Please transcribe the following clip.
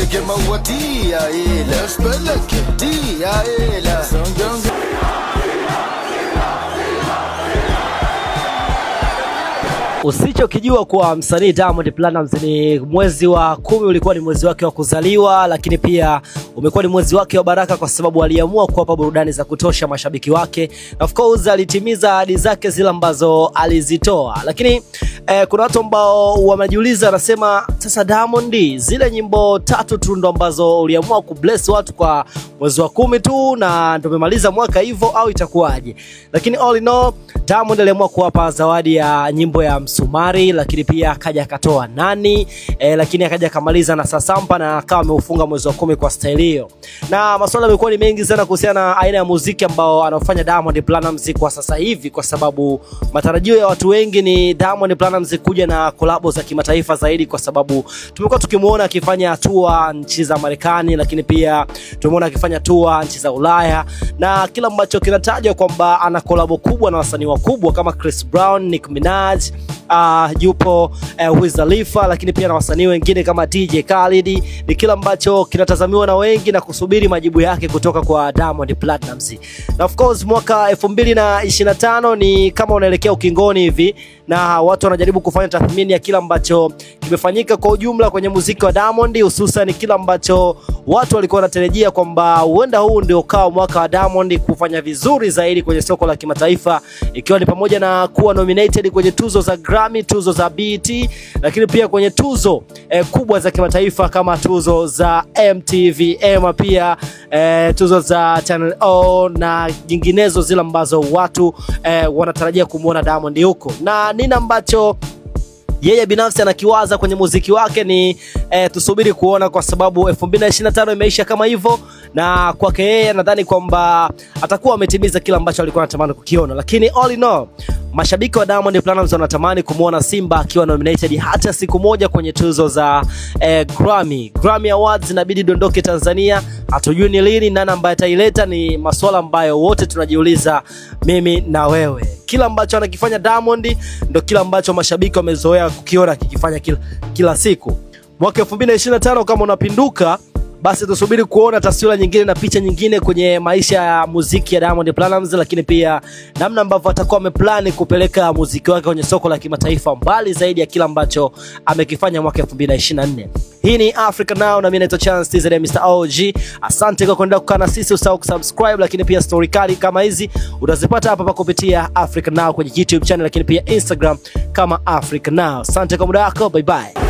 لك موتي يا إيلا اشبلك دي يا إيلا Usichokijua kwa msanii Diamond Platnumz ni mwezi wa 10 ulikuwa ni mwezi wake wa kuzaliwa, lakini pia umekuwa ni mwezi wake wa baraka kwa sababu aliamua kuwapa burudani za kutosha mashabiki wake. Of course alitimiza ahadi zake zile ambazo alizitoa. Lakini kuna watu ambao wanajiuliza, anasema sasa Diamond, zile nyimbo 3 tu ndo ambazo uliamua kubless watu kwa mwezi wa 10 tu na ndio umemaliza mwaka hivyo au itakuwaje? Lakini all in all, Diamond aliamua kuwapa zawadi ya nyimbo ya Msumari, lakini pia akaja akatoa Nani, lakini akaja akamaliza na Sasampa na akawa ameufunga mwezi wa 10 kwa style hiyo. Na masuala yamekuwa ni mengi sana kuhusiana na aina ya muziki ambao anafanya Diamond Platnumz kwa sasa hivi, kwa sababu matarajio ya watu wengi ni Diamond Platnumz kuja na collabo za kimataifa zaidi, kwa sababu tumekuwa tukimuona akifanya tour nchi za Marekani, lakini pia tumeona akifanya tour nchi za Ulaya, na kila ambacho kinatajwa kwamba ana collabo kubwa na wasanii wakubwa kama Chris Brown, Nicki Minaj, yupo Wiz Khalifa, lakini pia na wasanii wengine kama DJ Khaled. Ni kila ambacho kinatazamiwa na wengi na kusubiri majibu yake kutoka kwa Diamond Platnumz. Na of course mwaka 2025 ni kama unaelekea ukingoni hivi, na watu wanajaribu kufanya tathmini ya kila ambacho kimefanyika kwa ujumla kwenye muziki wa Diamond, hususan kila ambacho watu walikuwa wanatarajia kwamba huenda huu ndio kao mwaka wa Diamond kufanya vizuri zaidi kwenye soko la kimataifa, ikiwa ni pamoja na kuwa nominated kwenye tuzo za Grammy, tuzo za BET, lakini pia kwenye tuzo kubwa za kimataifa kama tuzo za MTV, pia tuzo za Channel O na nyinginezo zile ambazo watu wanatarajia kumuona Diamond huko. Na nini ambacho yeye binafsi anakiwaza kwenye muziki wake ni tusubiri kuona, kwa sababu 2025 imeisha kama hivyo, na kwake yeye nadhani kwamba atakuwa ametimiza kila ambacho alikuwa anatamani kukiona. Lakini all in all, mashabiki wa Diamond Platnumz wanatamani kumuona Simba akiwa nominated hata siku moja kwenye tuzo za Grammy Awards. Inabidi dondoke Tanzania, hatujui ni lini, nani ambaye ataileta. Ni masuala ambayo wote tunajiuliza, mimi na wewe. Kila ambacho anakifanya Diamond ndo kila ambacho mashabiki wamezoea kukiona kikifanya kila siku. Mwaka 2025 kama unapinduka, basi tusubiri kuona taswira nyingine na picha nyingine kwenye maisha ya muziki ya Diamond Platnumz, lakini pia namna ambavyo atakuwa ameplan kupeleka muziki wake kwenye soko la kimataifa mbali zaidi ya kila ambacho amekifanya mwaka 2024. Hii ni Africa Now na mimi naitwa Chance TZ Mr. OG. Asante kwa kuendelea kukaa na sisi, usahau kusubscribe, lakini pia story kali kama hizi utazipata hapa kupitia Africa Now kwenye YouTube channel, lakini pia Instagram kama Africa Now. Asante kwa muda wako, bye bye.